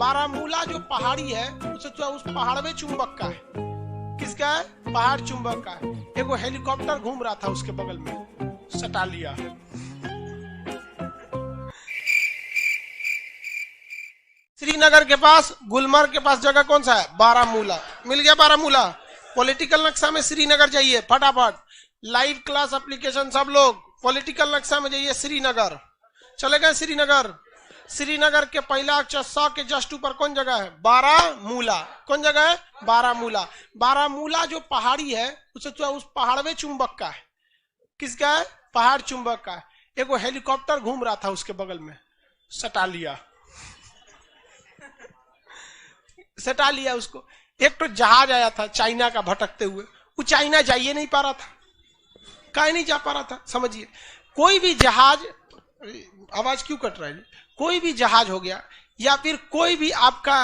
बारामूला जो पहाड़ी है उस पहाड़ में चुंबक का है। किसका है? पहाड़ चुंबक का है। एक वो हेलीकॉप्टर घूम रहा था उसके बगल में, सटा लिया। श्रीनगर के पास, गुलमर्ग के पास जगह कौन सा है? बारामूला। मिल गया बारामूला। पॉलिटिकल नक्शा में श्रीनगर जाइए फटाफट। लाइव क्लास एप्लीकेशन सब लोग पॉलिटिकल नक्शा में जाइए। श्रीनगर चले गए। श्रीनगर, श्रीनगर के पहला अक्षर स के जस्ट ऊपर कौन जगह है? बारामूला। कौन जगह है? बारामूला। बारामूला जो पहाड़ी है उस पहाड़ में चुंबक का है। किसका है? पहाड़ चुंबक का है। एक वो हेलीकॉप्टर घूम रहा था उसके बगल में, सटा लिया। सटा लिया उसको। एक तो जहाज आया था चाइना का भटकते हुए, वो चाइना जाइए नहीं पा रहा था। काहे नहीं जा पा रहा था? समझिए, कोई भी जहाज, आवाज क्यों कट रहा है? कोई भी जहाज हो गया या फिर कोई भी आपका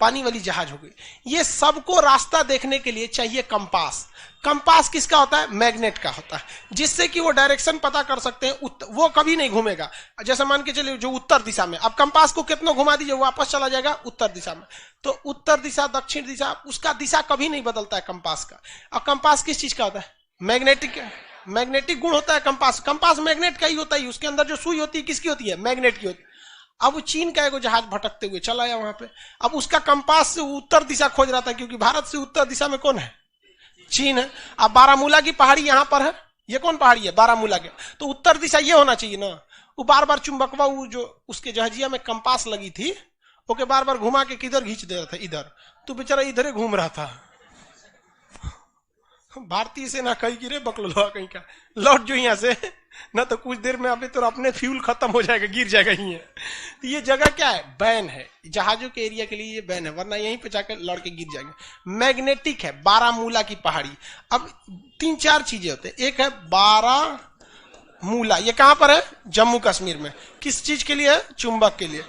पानी वाली जहाज हो गई, ये सबको रास्ता देखने के लिए चाहिए कंपास। कंपास किसका होता है? मैग्नेट का होता है, जिससे कि वो डायरेक्शन पता कर सकते हैं। वो कभी नहीं घूमेगा। जैसे मान के चलिए जो उत्तर दिशा में, अब कंपास को कितना घुमा दीजिए वापस चला जाएगा उत्तर दिशा में। तो उत्तर दिशा, दक्षिण दिशा, उसका दिशा कभी नहीं बदलता है कंपास का। और कंपास किस चीज का होता है? मैग्नेटिक। मैग्नेटिक गुण होता है कंपास। कंपास मैग्नेट का ही होता है। उसके अंदर जो सुई होती है किसकी होती है? मैग्नेट की होती है। अब वो चीन का एक जहाज भटकते हुए चला आया वहां पे। अब उसका कंपास से उत्तर दिशा खोज रहा था, क्योंकि भारत से उत्तर दिशा में कौन है? चीन है। अब बारामूला की पहाड़ी यहां पर है। ये कौन पहाड़ी है? बारामूला के। तो उत्तर दिशा ये होना चाहिए ना। वो बार बार चुंबकवा, वो जो उसके जहाजिया में कंपास लगी थी, ओके बार बार घुमा के किधर खींच दे रहा था? इधर। तो बेचारा इधर ही घूम रहा था। भारतीय सेना कहीं गिरे बकलोहा कहीं का, लौट जो यहाँ से, ना तो कुछ देर में अभी तो अपने फ्यूल खत्म हो जाएगा, गिर जाएगा ही है। तो ये जगह क्या है? बैन है। जहाजों के एरिया के लिए ये बैन है, वरना यहीं पे जाकर लड़ के गिर जाएंगे। मैग्नेटिक है बारामूला की पहाड़ी। अब 3-4 चीजें होते हैं। एक है बारामूला, ये कहां पर है? जम्मू कश्मीर में। किस चीज के लिए है? चुंबक के लिए।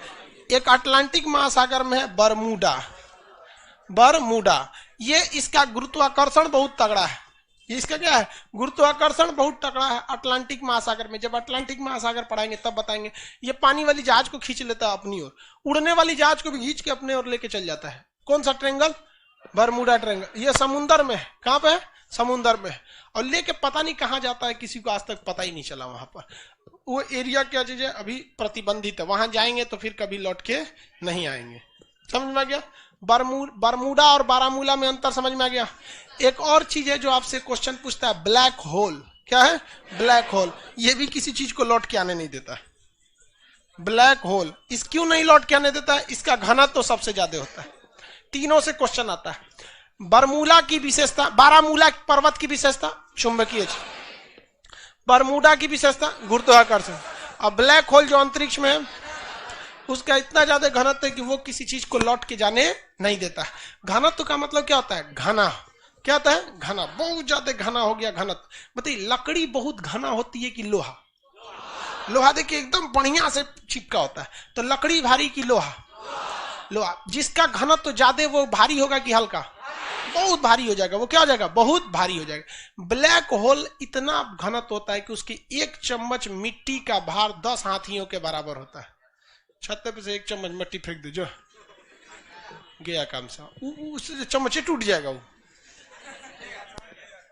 एक अटलांटिक महासागर में है बरमूडा। बरमूडा, ये इसका गुरुत्वाकर्षण बहुत तगड़ा है। ये इसका क्या है? गुरुत्वाकर्षण बहुत तगड़ा है अटलांटिक महासागर में। जब अटलांटिक महासागर पढ़ाएंगे तब बताएंगे। ये पानी वाली जहाज को खींच लेता है अपनी ओर, उड़ने वाली जहाज को भी खींच के अपने ओर लेके चल जाता है। कौन सा ट्रेंगल? Bermuda triangle. ये समुन्द्र में है। कहां पे है? समुन्द्र में है। और लेके पता नहीं कहां जाता है, किसी को आज तक पता ही नहीं चला। वहां पर वो एरिया क्या चीज है? अभी प्रतिबंधित है। वहां जाएंगे तो फिर कभी लौट के नहीं आएंगे। समझ में आ गया? बरमूडा और बारामूला में अंतर समझ में आ गया? एक और चीज है जो आपसे क्वेश्चन पूछता है, ब्लैक होल। क्या है? Black hole. ये भी किसी चीज को लौट के आने नहीं देता है। ब्लैक होल इस क्यों नहीं लौट के आने देता है? इसका घनत्व तो सबसे ज्यादा होता है। तीनों से क्वेश्चन आता है। बरमूला की विशेषता, बारामूला पर्वत की विशेषता चुंबकीय, बरमूडा की विशेषता गुरुत्वाकर्षण, और ब्लैक होल जो अंतरिक्ष में है उसका इतना ज्यादा घनत्व है कि वो किसी चीज को लौट के जाने नहीं देता। घनत्व का मतलब क्या होता है? घना। क्या होता है? घना। बहुत ज्यादा घना हो गया घनत्व। बताइए, लकड़ी बहुत घना होती है कि लोहा? लोहा देखिए एकदम बढ़िया से चिपका होता है। तो लकड़ी भारी की लोहा? लोहा। जिसका घनत्व ज्यादा वो भारी होगा कि हल्का? बहुत भारी हो जाएगा। वो क्या हो जाएगा? बहुत भारी हो जाएगा। ब्लैक होल इतना घनत्व होता है कि उसकी 1 चम्मच मिट्टी का भार 10 हाथियों के बराबर होता है। छत पे से 1 चम्मच मिट्टी फेंक दो, जो गया काम सा, उससे चम्मच टूट जाएगा वो।